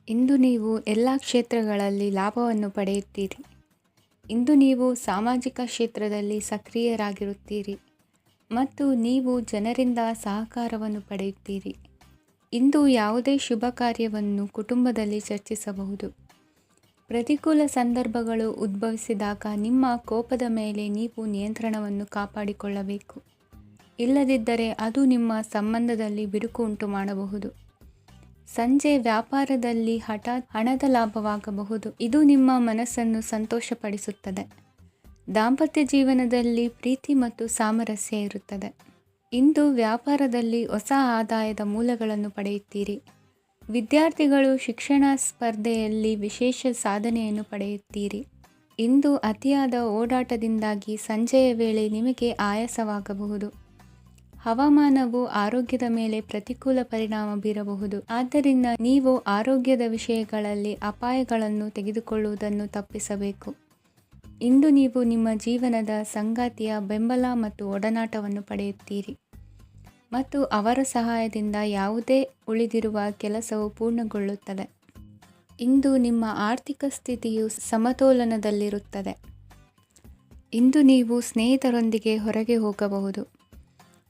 ಇಂದು ನೀವು ಎಲ್ಲ ಕ್ಷೇತ್ರಗಳಲ್ಲಿ ಲಾಭವನ್ನು ಪಡೆಯುತ್ತೀರಿ. ಇಂದು ನೀವು ಸಾಮಾಜಿಕ ಕ್ಷೇತ್ರದಲ್ಲಿ ಸಕ್ರಿಯರಾಗಿರುತ್ತೀರಿ ಮತ್ತು ನೀವು ಜನರಿಂದ ಸಹಕಾರವನ್ನು ಪಡೆಯುತ್ತೀರಿ. ಇಂದು ಯಾವುದೇ ಶುಭ ಕಾರ್ಯವನ್ನು ಕುಟುಂಬದಲ್ಲಿ ಚರ್ಚಿಸಬಹುದು. ಪ್ರತಿಕೂಲ ಸಂದರ್ಭಗಳು ಉದ್ಭವಿಸಿದಾಗ ನಿಮ್ಮ ಕೋಪದ ಮೇಲೆ ನೀವು ನಿಯಂತ್ರಣವನ್ನು ಕಾಪಾಡಿಕೊಳ್ಳಬೇಕು. ಇಲ್ಲದಿದ್ದರೆ ಅದು ನಿಮ್ಮ ಸಂಬಂಧದಲ್ಲಿ ಬಿರುಕು ಉಂಟು ಮಾಡಬಹುದು. ಸಂಜೆ ವ್ಯಾಪಾರದಲ್ಲಿ ಹಠಾತ್ ಹಣದ ಲಾಭವಾಗಬಹುದು. ಇದು ನಿಮ್ಮ ಮನಸ್ಸನ್ನು ಸಂತೋಷಪಡಿಸುತ್ತದೆ. ದಾಂಪತ್ಯ ಜೀವನದಲ್ಲಿ ಪ್ರೀತಿ ಮತ್ತು ಸಾಮರಸ್ಯ ಇರುತ್ತದೆ. ಇಂದು ವ್ಯಾಪಾರದಲ್ಲಿ ಹೊಸ ಆದಾಯದ ಮೂಲಗಳನ್ನು ಪಡೆಯುತ್ತೀರಿ. ವಿದ್ಯಾರ್ಥಿಗಳು ಶಿಕ್ಷಣ ಸ್ಪರ್ಧೆಯಲ್ಲಿ ವಿಶೇಷ ಸಾಧನೆಯನ್ನು ಪಡೆಯುತ್ತೀರಿ. ಇಂದು ಅತಿಯಾದ ಓಡಾಟದಿಂದಾಗಿ ಸಂಜೆಯ ವೇಳೆ ನಿಮಗೆ ಆಯಾಸವಾಗಬಹುದು. ಹವಾಮಾನವು ಆರೋಗ್ಯದ ಮೇಲೆ ಪ್ರತಿಕೂಲ ಪರಿಣಾಮ ಬೀರಬಹುದು. ಆದ್ದರಿಂದ ನೀವು ಆರೋಗ್ಯದ ವಿಷಯಗಳಲ್ಲಿ ಅಪಾಯಗಳನ್ನು ತೆಗೆದುಕೊಳ್ಳುವುದನ್ನು ತಪ್ಪಿಸಬೇಕು. ಇಂದು ನೀವು ನಿಮ್ಮ ಜೀವನದ ಸಂಗಾತಿಯ ಬೆಂಬಲ ಮತ್ತು ಒಡನಾಟವನ್ನು ಪಡೆಯುತ್ತೀರಿ ಮತ್ತು ಅವರ ಸಹಾಯದಿಂದ ಯಾವುದೇ ಉಳಿದಿರುವ ಕೆಲಸವು ಪೂರ್ಣಗೊಳ್ಳುತ್ತದೆ. ಇಂದು ನಿಮ್ಮ ಆರ್ಥಿಕ ಸ್ಥಿತಿಯು ಸಮತೋಲನದಲ್ಲಿರುತ್ತದೆ. ಇಂದು ನೀವು ಸ್ನೇಹಿತರೊಂದಿಗೆ ಹೊರಗೆ ಹೋಗಬಹುದು.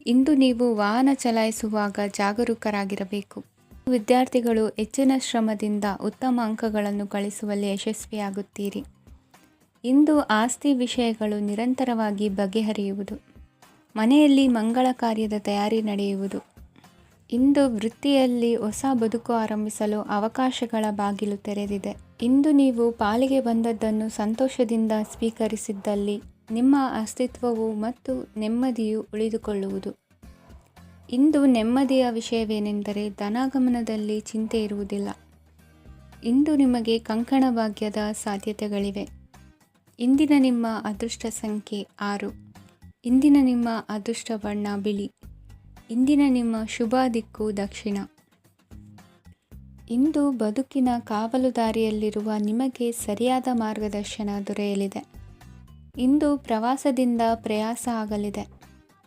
ಇಂದು ನೀವು ವಾಹನ ಚಲಾಯಿಸುವಾಗ ಜಾಗರೂಕರಾಗಿರಬೇಕು. ವಿದ್ಯಾರ್ಥಿಗಳು ಹೆಚ್ಚಿನ ಶ್ರಮದಿಂದ ಉತ್ತಮ ಅಂಕಗಳನ್ನು ಗಳಿಸುವಲ್ಲಿ ಯಶಸ್ವಿಯಾಗುತ್ತೀರಿ. ಇಂದು ಆಸ್ತಿ ವಿಷಯಗಳು ನಿರಂತರವಾಗಿ ಬಗೆಹರಿಯುವುದು. ಮನೆಯಲ್ಲಿ ಮಂಗಳ ಕಾರ್ಯದ ತಯಾರಿ ನಡೆಯುವುದು. ಇಂದು ವೃತ್ತಿಯಲ್ಲಿ ಹೊಸ ಬದುಕು ಆರಂಭಿಸಲು ಅವಕಾಶಗಳ ಬಾಗಿಲು ತೆರೆದಿದೆ. ಇಂದು ನೀವು ಪಾಲಿಗೆ ಬಂದದ್ದನ್ನು ಸಂತೋಷದಿಂದ ಸ್ವೀಕರಿಸಿದ್ದಲ್ಲಿ ನಿಮ್ಮ ಅಸ್ತಿತ್ವವು ಮತ್ತು ನೆಮ್ಮದಿಯು ಉಳಿದುಕೊಳ್ಳುವುದು. ಇಂದು ನೆಮ್ಮದಿಯ ವಿಷಯವೇನೆಂದರೆ ಧನಾಗಮನದಲ್ಲಿ ಚಿಂತೆ ಇರುವುದಿಲ್ಲ. ಇಂದು ನಿಮಗೆ ಕಂಕಣ ಭಾಗ್ಯದ ಸಾಧ್ಯತೆಗಳಿವೆ. ಇಂದಿನ ನಿಮ್ಮ ಅದೃಷ್ಟ ಸಂಖ್ಯೆ 6. ಇಂದಿನ ನಿಮ್ಮ ಅದೃಷ್ಟ ಬಣ್ಣ ಬಿಳಿ. ಇಂದಿನ ನಿಮ್ಮ ಶುಭ ದಿಕ್ಕು ದಕ್ಷಿಣ. ಇಂದು ಬದುಕಿನ ಕಾವಲುದಾರಿಯಲ್ಲಿರುವ ನಿಮಗೆ ಸರಿಯಾದ ಮಾರ್ಗದರ್ಶನ ದೊರೆಯಲಿದೆ. ಇಂದು ಪ್ರವಾಸದಿಂದ ಪ್ರಯಾಸ ಆಗಲಿದೆ.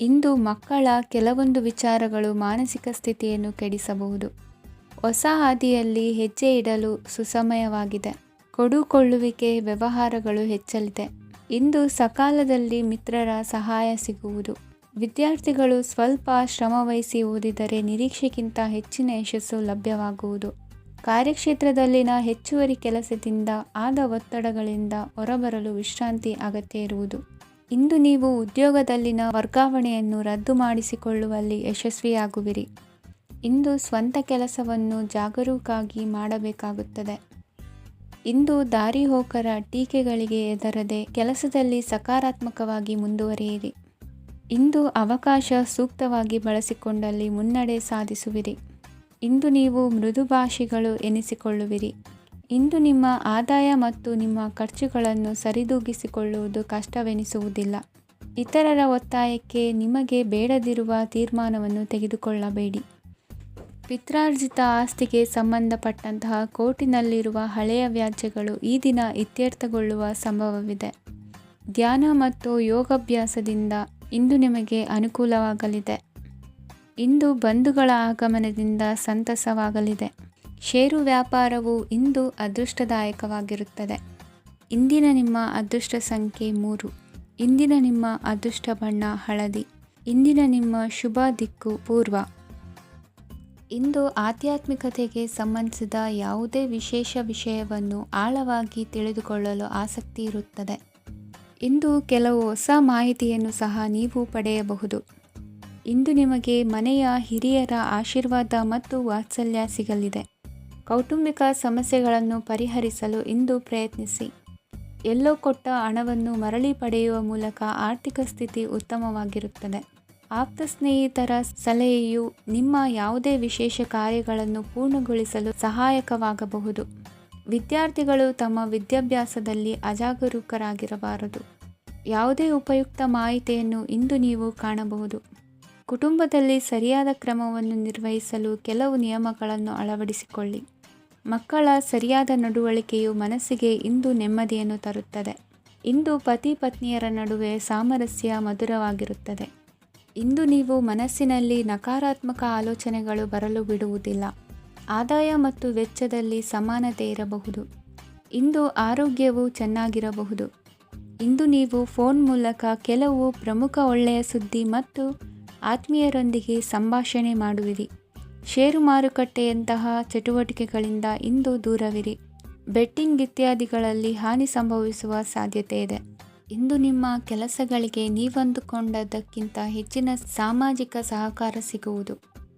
ಇಂದು ಮಕ್ಕಳ ಕೆಲವೊಂದು ವಿಚಾರಗಳು ಮಾನಸಿಕ ಸ್ಥಿತಿಯನ್ನು ಕೆಡಿಸಬಹುದು. ಹೊಸ ಹಾದಿಯಲ್ಲಿ ಹೆಜ್ಜೆ ಇಡಲು ಸುಸಮಯವಾಗಿದೆ. ಕೊಡುಕೊಳ್ಳುವಿಕೆ ವ್ಯವಹಾರಗಳು ಹೆಚ್ಚಲಿದೆ. ಇಂದು ಸಕಾಲದಲ್ಲಿ ಮಿತ್ರರ ಸಹಾಯ ಸಿಗುವುದು. ವಿದ್ಯಾರ್ಥಿಗಳು ಸ್ವಲ್ಪ ಶ್ರಮವಹಿಸಿ ಓದಿದರೆ ನಿರೀಕ್ಷೆಗಿಂತ ಹೆಚ್ಚಿನ ಯಶಸ್ಸು ಲಭ್ಯವಾಗುವುದು. ಕಾರ್ಯಕ್ಷೇತ್ರದಲ್ಲಿನ ಹೆಚ್ಚುವರಿ ಕೆಲಸದಿಂದ ಆದ ಒತ್ತಡಗಳಿಂದ ಹೊರಬರಲು ವಿಶ್ರಾಂತಿ ಅಗತ್ಯ ಇರುವುದು. ಇಂದು ನೀವು ಉದ್ಯೋಗದಲ್ಲಿನ ವರ್ಗಾವಣೆಯನ್ನು ರದ್ದು ಮಾಡಿಸಿಕೊಳ್ಳುವಲ್ಲಿ ಯಶಸ್ವಿಯಾಗುವಿರಿ. ಇಂದು ಸ್ವಂತ ಕೆಲಸವನ್ನು ಜಾಗರೂಕರಾಗಿ ಮಾಡಬೇಕಾಗುತ್ತದೆ. ಇಂದು ದಾರಿಹೋಕರ ಟೀಕೆಗಳಿಗೆ ಹೆದರದೆ ಕೆಲಸದಲ್ಲಿ ಸಕಾರಾತ್ಮಕವಾಗಿ ಮುಂದುವರಿಯಿರಿ. ಇಂದು ಅವಕಾಶ ಸೂಕ್ತವಾಗಿ ಬಳಸಿಕೊಂಡಲ್ಲಿ ಮುನ್ನಡೆ ಸಾಧಿಸುವಿರಿ. ಇಂದು ನೀವು ಮೃದುಭಾಷಿಗಳು ಎನಿಸಿಕೊಳ್ಳುವಿರಿ. ಇಂದು ನಿಮ್ಮ ಆದಾಯ ಮತ್ತು ನಿಮ್ಮ ಖರ್ಚುಗಳನ್ನು ಸರಿದೂಗಿಸಿಕೊಳ್ಳುವುದು ಕಷ್ಟವೆನಿಸುವುದಿಲ್ಲ. ಇತರರ ಒತ್ತಾಯಕ್ಕೆ ನಿಮಗೆ ಬೇಡದಿರುವ ತೀರ್ಮಾನವನ್ನು ತೆಗೆದುಕೊಳ್ಳಬೇಡಿ. ಪಿತ್ರಾರ್ಜಿತ ಆಸ್ತಿಗೆ ಸಂಬಂಧಪಟ್ಟಂತಹ ಕೋರ್ಟಿನಲ್ಲಿರುವ ಹಳೆಯ ವ್ಯಾಜ್ಯಗಳು ಈ ದಿನ ಇತ್ಯರ್ಥಗೊಳ್ಳುವ ಸಂಭವವಿದೆ. ಧ್ಯಾನ ಮತ್ತು ಯೋಗಾಭ್ಯಾಸದಿಂದ ಇಂದು ನಿಮಗೆ ಅನುಕೂಲವಾಗಲಿದೆ. ಇಂದು ಬಂಧುಗಳ ಆಗಮನದಿಂದ ಸಂತಸವಾಗಲಿದೆ. ಷೇರು ವ್ಯಾಪಾರವು ಇಂದು ಅದೃಷ್ಟದಾಯಕವಾಗಿರುತ್ತದೆ. ಇಂದಿನ ನಿಮ್ಮ ಅದೃಷ್ಟ ಸಂಖ್ಯೆ 3. ಇಂದಿನ ನಿಮ್ಮ ಅದೃಷ್ಟ ಬಣ್ಣ ಹಳದಿ. ಇಂದಿನ ನಿಮ್ಮ ಶುಭ ದಿಕ್ಕು ಪೂರ್ವ. ಇಂದು ಆಧ್ಯಾತ್ಮಿಕತೆಗೆ ಸಂಬಂಧಿಸಿದ ಯಾವುದೇ ವಿಶೇಷ ವಿಷಯವನ್ನು ಆಳವಾಗಿ ತಿಳಿದುಕೊಳ್ಳಲು ಆಸಕ್ತಿ ಇರುತ್ತದೆ. ಇಂದು ಕೆಲವು ಹೊಸ ಮಾಹಿತಿಯನ್ನು ಸಹ ನೀವು ಪಡೆಯಬಹುದು. ಇಂದು ನಿಮಗೆ ಮನೆಯ ಹಿರಿಯರ ಆಶೀರ್ವಾದ ಮತ್ತು ವಾತ್ಸಲ್ಯ ಸಿಗಲಿದೆ. ಕೌಟುಂಬಿಕ ಸಮಸ್ಯೆಗಳನ್ನು ಪರಿಹರಿಸಲು ಇಂದು ಪ್ರಯತ್ನಿಸಿ. ಎಲ್ಲೋ ಕೊಟ್ಟ ಹಣವನ್ನು ಮರಳಿ ಪಡೆಯುವ ಮೂಲಕ ಆರ್ಥಿಕ ಸ್ಥಿತಿ ಉತ್ತಮವಾಗಿರುತ್ತದೆ. ಆಪ್ತ ಸ್ನೇಹಿತರ ಸಲಹೆಯು ನಿಮ್ಮ ಯಾವುದೇ ವಿಶೇಷ ಕಾರ್ಯಗಳನ್ನು ಪೂರ್ಣಗೊಳಿಸಲು ಸಹಾಯಕವಾಗಬಹುದು. ವಿದ್ಯಾರ್ಥಿಗಳು ತಮ್ಮ ವಿದ್ಯಾಭ್ಯಾಸದಲ್ಲಿ ಅಜಾಗರೂಕರಾಗಿರಬಾರದು. ಯಾವುದೇ ಉಪಯುಕ್ತ ಮಾಹಿತಿಯನ್ನು ಇಂದು ನೀವು ಕಾಣಬಹುದು. ಕುಟುಂಬದಲ್ಲಿ ಸರಿಯಾದ ಕ್ರಮವನ್ನು ನಿರ್ವಹಿಸಲು ಕೆಲವು ನಿಯಮಗಳನ್ನು ಅಳವಡಿಸಿಕೊಳ್ಳಿ. ಮಕ್ಕಳ ಸರಿಯಾದ ನಡವಳಿಕೆಯು ಮನಸ್ಸಿಗೆ ಇಂದು ನೆಮ್ಮದಿಯನ್ನು ತರುತ್ತದೆ. ಇಂದು ಪತಿ ಪತ್ನಿಯರ ನಡುವೆ ಸಾಮರಸ್ಯ ಮಧುರವಾಗಿರುತ್ತದೆ. ಇಂದು ನೀವು ಮನಸ್ಸಿನಲ್ಲಿ ನಕಾರಾತ್ಮಕ ಆಲೋಚನೆಗಳು ಬರಲು ಬಿಡುವುದಿಲ್ಲ. ಆದಾಯ ಮತ್ತು ವೆಚ್ಚದಲ್ಲಿ ಸಮಾನತೆ ಇರಬಹುದು. ಇಂದು ಆರೋಗ್ಯವು ಚೆನ್ನಾಗಿರಬಹುದು. ಇಂದು ನೀವು ಫೋನ್ ಮೂಲಕ ಕೆಲವು ಪ್ರಮುಖ ಒಳ್ಳೆಯ ಸುದ್ದಿ ಮತ್ತು ಆತ್ಮೀಯರೊಂದಿಗೆ ಸಂಭಾಷಣೆ ಮಾಡುವಿರಿ. ಷೇರು ಮಾರುಕಟ್ಟೆಯಂತಹ ಚಟುವಟಿಕೆಗಳಿಂದ ಇಂದು ದೂರವಿರಿ. ಬೆಟ್ಟಿಂಗ್ ಇತ್ಯಾದಿಗಳಲ್ಲಿ ಹಾನಿ ಸಂಭವಿಸುವ ಸಾಧ್ಯತೆ ಇದೆ. ಇಂದು ನಿಮ್ಮ ಕೆಲಸಗಳಿಗೆ ನೀವಂದುಕೊಂಡದ್ದಕ್ಕಿಂತ ಹೆಚ್ಚಿನ ಸಾಮಾಜಿಕ ಸಹಕಾರ ಸಿಗುವುದು.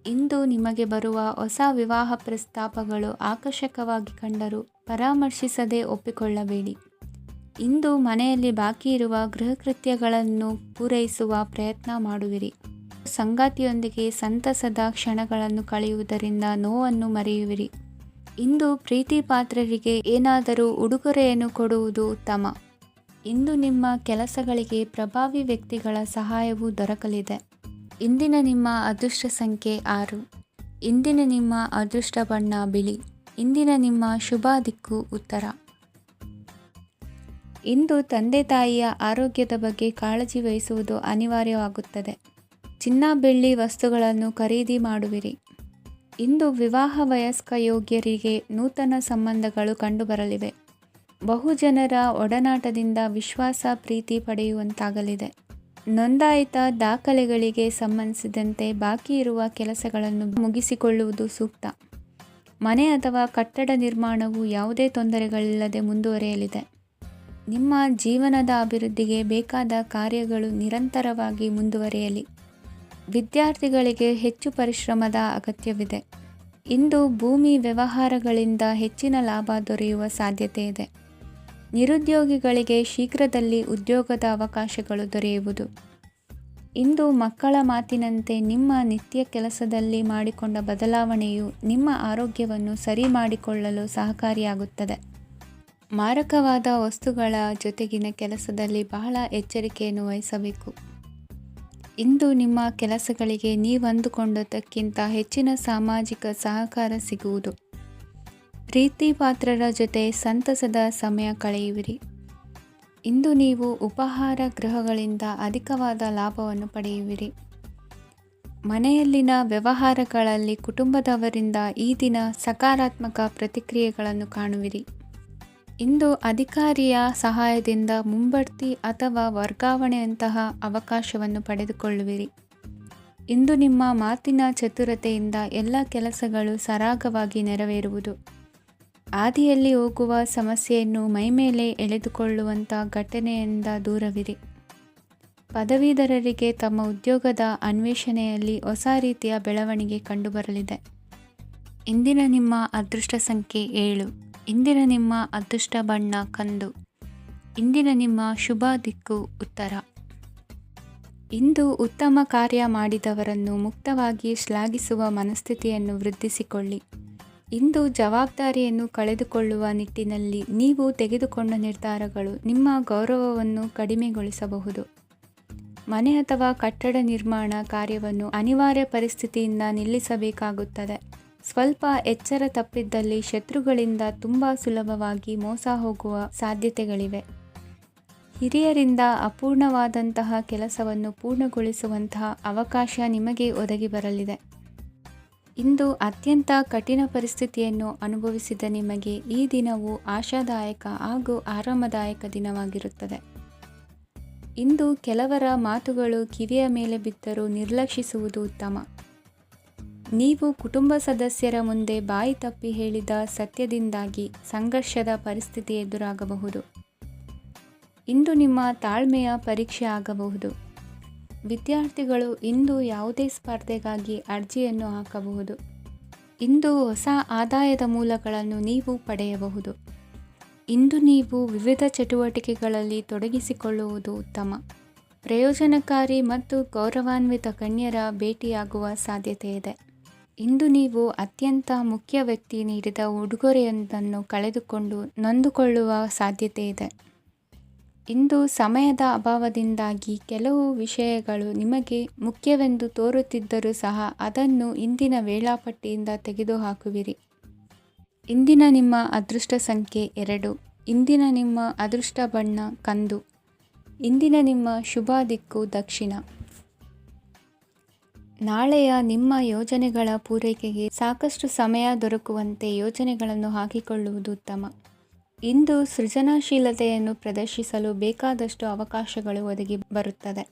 ಇಂದು ನಿಮಗೆ ಬರುವ ಹೊಸ ವಿವಾಹ ಪ್ರಸ್ತಾಪಗಳು ಆಕರ್ಷಕವಾಗಿ ಕಂಡರೂ ಪರಾಮರ್ಶಿಸದೆ ಒಪ್ಪಿಕೊಳ್ಳಬೇಡಿ. ಇಂದು ಮನೆಯಲ್ಲಿ ಬಾಕಿ ಇರುವ ಗೃಹಕೃತ್ಯಗಳನ್ನು ಪೂರೈಸುವ ಪ್ರಯತ್ನ ಮಾಡುವಿರಿ. ಸಂಗಾತಿಯೊಂದಿಗೆ ಸಂತಸದ ಕ್ಷಣಗಳನ್ನು ಕಳೆಯುವುದರಿಂದ ನೋವನ್ನು ಮರೆಯುವಿರಿ. ಇಂದು ಪ್ರೀತಿ ಪಾತ್ರರಿಗೆ ಏನಾದರೂ ಉಡುಗೊರೆಯನ್ನು ಕೊಡುವುದು ಉತ್ತಮ. ಇಂದು ನಿಮ್ಮ ಕೆಲಸಗಳಿಗೆ ಪ್ರಭಾವಿ ವ್ಯಕ್ತಿಗಳ ಸಹಾಯವು ದೊರಕಲಿದೆ. ಇಂದಿನ ನಿಮ್ಮ ಅದೃಷ್ಟ ಸಂಖ್ಯೆ 6. ಇಂದಿನ ನಿಮ್ಮ ಅದೃಷ್ಟ ಬಣ್ಣ ಬಿಳಿ. ಇಂದಿನ ನಿಮ್ಮ ಶುಭ ದಿಕ್ಕು ಉತ್ತರ. ಇಂದು ತಂದೆ ತಾಯಿಯ ಆರೋಗ್ಯದ ಬಗ್ಗೆ ಕಾಳಜಿ ವಹಿಸುವುದು ಅನಿವಾರ್ಯವಾಗುತ್ತದೆ. ಚಿನ್ನ ಬೆಳ್ಳಿ ವಸ್ತುಗಳನ್ನು ಖರೀದಿ ಮಾಡುವಿರಿ. ಇಂದು ವಿವಾಹ ವಯಸ್ಕ ಯೋಗ್ಯರಿಗೆ ನೂತನ ಸಂಬಂಧಗಳು ಕಂಡುಬರಲಿವೆ. ಬಹುಜನರ ಒಡನಾಟದಿಂದ ವಿಶ್ವಾಸ ಪ್ರೀತಿ ಪಡೆಯುವಂತಾಗಲಿದೆ. ನೋಂದಾಯಿತ ದಾಖಲೆಗಳಿಗೆ ಸಂಬಂಧಿಸಿದಂತೆ ಬಾಕಿ ಇರುವ ಕೆಲಸಗಳನ್ನು ಮುಗಿಸಿಕೊಳ್ಳುವುದು ಸೂಕ್ತ. ಮನೆ ಅಥವಾ ಕಟ್ಟಡ ನಿರ್ಮಾಣವು ಯಾವುದೇ ತೊಂದರೆಗಳಿಲ್ಲದೆ ಮುಂದುವರಿಯಲಿದೆ. ನಿಮ್ಮ ಜೀವನದ ಅಭಿವೃದ್ಧಿಗೆ ಬೇಕಾದ ಕಾರ್ಯಗಳು ನಿರಂತರವಾಗಿ ಮುಂದುವರಿಯಲಿ. ವಿದ್ಯಾರ್ಥಿಗಳಿಗೆ ಹೆಚ್ಚು ಪರಿಶ್ರಮದ ಅಗತ್ಯವಿದೆ. ಇಂದು ಭೂಮಿ ವ್ಯವಹಾರಗಳಿಂದ ಹೆಚ್ಚಿನ ಲಾಭ ದೊರೆಯುವ ಸಾಧ್ಯತೆ ಇದೆ. ನಿರುದ್ಯೋಗಿಗಳಿಗೆ ಶೀಘ್ರದಲ್ಲಿ ಉದ್ಯೋಗದ ಅವಕಾಶಗಳು ದೊರೆಯುವುದು. ಇಂದು ಮಕ್ಕಳ ಮಾತಿನಂತೆ ನಿಮ್ಮ ನಿತ್ಯ ಕೆಲಸದಲ್ಲಿ ಮಾಡಿಕೊಂಡ ಬದಲಾವಣೆಯು ನಿಮ್ಮ ಆರೋಗ್ಯವನ್ನು ಸರಿ ಮಾಡಿಕೊಳ್ಳಲು ಸಹಕಾರಿಯಾಗುತ್ತದೆ. ಮಾರಕವಾದ ವಸ್ತುಗಳ ಜೊತೆಗಿನ ಕೆಲಸದಲ್ಲಿ ಬಹಳ ಎಚ್ಚರಿಕೆಯನ್ನು ವಹಿಸಬೇಕು. ಇಂದು ನಿಮ್ಮ ಕೆಲಸಗಳಿಗೆ ನೀವಂದುಕೊಂಡದ್ದಕ್ಕಿಂತ ಹೆಚ್ಚಿನ ಸಾಮಾಜಿಕ ಸಹಕಾರ ಸಿಗುವುದು. ಪ್ರೀತಿ ಪಾತ್ರರ ಜೊತೆ ಸಂತಸದ ಸಮಯ ಕಳೆಯುವಿರಿ. ಇಂದು ನೀವು ಉಪಹಾರ ಗೃಹಗಳಿಂದ ಅಧಿಕವಾದ ಲಾಭವನ್ನು ಪಡೆಯುವಿರಿ. ಮನೆಯಲ್ಲಿನ ವ್ಯವಹಾರಗಳಲ್ಲಿ ಕುಟುಂಬದವರಿಂದ ಈ ದಿನ ಸಕಾರಾತ್ಮಕ ಪ್ರತಿಕ್ರಿಯೆಗಳನ್ನು ಕಾಣುವಿರಿ. ಇಂದು ಅಧಿಕಾರಿಯ ಸಹಾಯದಿಂದ ಮುಂಬಡ್ತಿ ಅಥವಾ ವರ್ಗಾವಣೆಯಂತಹ ಅವಕಾಶವನ್ನು ಪಡೆದುಕೊಳ್ಳುವಿರಿ. ಇಂದು ನಿಮ್ಮ ಮಾತಿನ ಚತುರತೆಯಿಂದ ಎಲ್ಲ ಕೆಲಸಗಳು ಸರಾಗವಾಗಿ ನೆರವೇರುವುದು. ಹಾದಿಯಲ್ಲಿ ಹೋಗುವ ಸಮಸ್ಯೆಯನ್ನು ಮೈಮೇಲೆ ಎಳೆದುಕೊಳ್ಳುವಂಥ ಘಟನೆಯಿಂದ ದೂರವಿರಿ. ಪದವೀಧರರಿಗೆ ತಮ್ಮ ಉದ್ಯೋಗದ ಅನ್ವೇಷಣೆಯಲ್ಲಿ ಹೊಸ ರೀತಿಯ ಬೆಳವಣಿಗೆ ಕಂಡುಬರಲಿದೆ. ಇಂದಿನ ನಿಮ್ಮ ಅದೃಷ್ಟ ಸಂಖ್ಯೆ 7. ಇಂದಿನ ನಿಮ್ಮ ಅದೃಷ್ಟ ಬಣ್ಣ ಕಂದು. ಇಂದಿನ ನಿಮ್ಮ ಶುಭ ದಿಕ್ಕು ಉತ್ತರ. ಇಂದು ಉತ್ತಮ ಕಾರ್ಯ ಮಾಡಿದವರನ್ನು ಮುಕ್ತವಾಗಿ ಶ್ಲಾಘಿಸುವ ಮನಸ್ಥಿತಿಯನ್ನು ವೃದ್ಧಿಸಿಕೊಳ್ಳಿ. ಇಂದು ಜವಾಬ್ದಾರಿಯನ್ನು ಕಳೆದುಕೊಳ್ಳುವ ನಿಟ್ಟಿನಲ್ಲಿ ನೀವು ತೆಗೆದುಕೊಂಡ ನಿರ್ಧಾರಗಳು ನಿಮ್ಮ ಗೌರವವನ್ನು ಕಡಿಮೆಗೊಳಿಸಬಹುದು. ಮನೆ ಅಥವಾ ಕಟ್ಟಡ ನಿರ್ಮಾಣ ಕಾರ್ಯವನ್ನು ಅನಿವಾರ್ಯ ಪರಿಸ್ಥಿತಿಯಿಂದ ನಿಲ್ಲಿಸಬೇಕಾಗುತ್ತದೆ. ಸ್ವಲ್ಪ ಎಚ್ಚರ ತಪ್ಪಿದ್ದಲ್ಲಿ ಶತ್ರುಗಳಿಂದ ತುಂಬ ಸುಲಭವಾಗಿ ಮೋಸ ಹೋಗುವ ಸಾಧ್ಯತೆಗಳಿವೆ. ಹಿರಿಯರಿಂದ ಅಪೂರ್ಣವಾದಂತಹ ಕೆಲಸವನ್ನು ಪೂರ್ಣಗೊಳಿಸುವಂತಹ ಅವಕಾಶ ನಿಮಗೆ ಒದಗಿ ಬರಲಿದೆ. ಇಂದು ಅತ್ಯಂತ ಕಠಿಣ ಪರಿಸ್ಥಿತಿಯನ್ನು ಅನುಭವಿಸಿದ ನಿಮಗೆ ಈ ದಿನವು ಆಶಾದಾಯಕ ಹಾಗೂ ಆರಾಮದಾಯಕ ದಿನವಾಗಿರುತ್ತದೆ. ಇಂದು ಕೆಲವರ ಮಾತುಗಳು ಕಿವಿಯ ಮೇಲೆ ಬಿದ್ದರೂ ನಿರ್ಲಕ್ಷಿಸುವುದು ಉತ್ತಮ. ನೀವು ಕುಟುಂಬ ಸದಸ್ಯರ ಮುಂದೆ ಬಾಯಿ ತಪ್ಪಿ ಹೇಳಿದ ಸತ್ಯದಿಂದಾಗಿ ಸಂಘರ್ಷದ ಪರಿಸ್ಥಿತಿ ಎದುರಾಗಬಹುದು. ಇಂದು ನಿಮ್ಮ ತಾಳ್ಮೆಯ ಪರೀಕ್ಷೆ ಆಗಬಹುದು. ವಿದ್ಯಾರ್ಥಿಗಳು ಇಂದು ಯಾವುದೇ ಸ್ಪರ್ಧೆಗಾಗಿ ಅರ್ಜಿಯನ್ನು ಹಾಕಬಹುದು. ಇಂದು ಹೊಸ ಆದಾಯದ ಮೂಲಗಳನ್ನು ನೀವು ಪಡೆಯಬಹುದು. ಇಂದು ನೀವು ವಿವಿಧ ಚಟುವಟಿಕೆಗಳಲ್ಲಿ ತೊಡಗಿಸಿಕೊಳ್ಳುವುದು ಉತ್ತಮ. ಪ್ರಯೋಜನಕಾರಿ ಮತ್ತು ಗೌರವಾನ್ವಿತ ಗಣ್ಯರ ಭೇಟಿಯಾಗುವ ಸಾಧ್ಯತೆ ಇದೆ. ಇಂದು ನೀವು ಅತ್ಯಂತ ಮುಖ್ಯ ವ್ಯಕ್ತಿ ನೀಡಿದ ಉಡುಗೊರೆಯೊಂದನ್ನು ಕಳೆದುಕೊಂಡು ನೊಂದುಕೊಳ್ಳುವ ಸಾಧ್ಯತೆ ಇದೆ. ಇಂದು ಸಮಯದ ಅಭಾವದಿಂದಾಗಿ ಕೆಲವು ವಿಷಯಗಳು ನಿಮಗೆ ಮುಖ್ಯವೆಂದು ತೋರುತ್ತಿದ್ದರೂ ಸಹ ಅದನ್ನು ಇಂದಿನ ವೇಳಾಪಟ್ಟಿಯಿಂದ ತೆಗೆದುಹಾಕುವಿರಿ. ಇಂದಿನ ನಿಮ್ಮ ಅದೃಷ್ಟ ಸಂಖ್ಯೆ 2. ಇಂದಿನ ನಿಮ್ಮ ಅದೃಷ್ಟ ಬಣ್ಣ ಕಂದು. ಇಂದಿನ ನಿಮ್ಮ ಶುಭ ದಿಕ್ಕು ದಕ್ಷಿಣ. ನಾಳೆಯ ನಿಮ್ಮ ಯೋಜನೆಗಳ ಪೂರೈಕೆಗೆ ಸಾಕಷ್ಟು ಸಮಯ ದೊರಕುವಂತೆ ಯೋಜನೆಗಳನ್ನು ಹಾಕಿಕೊಳ್ಳುವುದು ಉತ್ತಮ. ಇಂದು ಸೃಜನಶೀಲತೆಯನ್ನು ಪ್ರದರ್ಶಿಸಲು ಬೇಕಾದಷ್ಟು ಅವಕಾಶಗಳು ಒದಗಿ ಬರುತ್ತದೆ.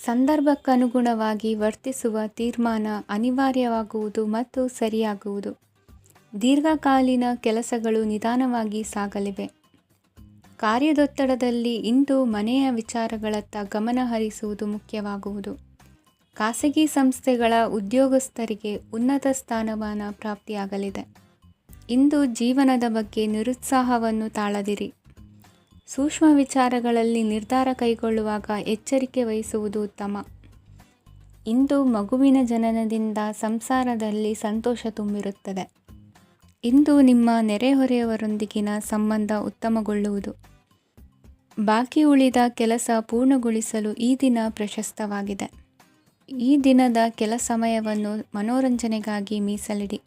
ಸಂದರ್ಭಕ್ಕನುಗುಣವಾಗಿ ವರ್ತಿಸುವ ತೀರ್ಮಾನ ಅನಿವಾರ್ಯವಾಗುವುದು ಮತ್ತು ಸರಿಯಾಗುವುದು. ದೀರ್ಘಕಾಲೀನ ಕೆಲಸಗಳು ನಿಧಾನವಾಗಿ ಸಾಗಲಿವೆ. ಕಾರ್ಯದೊತ್ತಡದಲ್ಲಿ ಇಂದು ಮನೆಯ ವಿಚಾರಗಳತ್ತ ಗಮನ ಹರಿಸುವುದು ಮುಖ್ಯವಾಗುವುದು. ಖಾಸಗಿ ಸಂಸ್ಥೆಗಳ ಉದ್ಯೋಗಸ್ಥರಿಗೆ ಉನ್ನತ ಸ್ಥಾನಮಾನ ಪ್ರಾಪ್ತಿಯಾಗಲಿದೆ. ಇಂದು ಜೀವನದ ಬಗ್ಗೆ ನಿರುತ್ಸಾಹವನ್ನು ತಾಳದಿರಿ. ಸೂಕ್ಷ್ಮ ವಿಚಾರಗಳಲ್ಲಿ ನಿರ್ಧಾರ ಕೈಗೊಳ್ಳುವಾಗ ಎಚ್ಚರಿಕೆ ವಹಿಸುವುದು ಉತ್ತಮ. ಇಂದು ಮಗುವಿನ ಜನನದಿಂದ ಸಂಸಾರದಲ್ಲಿ ಸಂತೋಷ ತುಂಬಿರುತ್ತದೆ. ಇಂದು ನಿಮ್ಮ ನೆರೆಹೊರೆಯವರೊಂದಿಗಿನ ಸಂಬಂಧ ಉತ್ತಮಗೊಳ್ಳುವುದು. ಬಾಕಿ ಉಳಿದ ಕೆಲಸ ಪೂರ್ಣಗೊಳಿಸಲು ಈ ದಿನ ಪ್ರಶಸ್ತವಾಗಿದೆ. ಈ ದಿನದ ಕೆಲ ಸಮಯವನ್ನು ಮನೋರಂಜನೆಗಾಗಿ ಮೀಸಲಿಡಿ.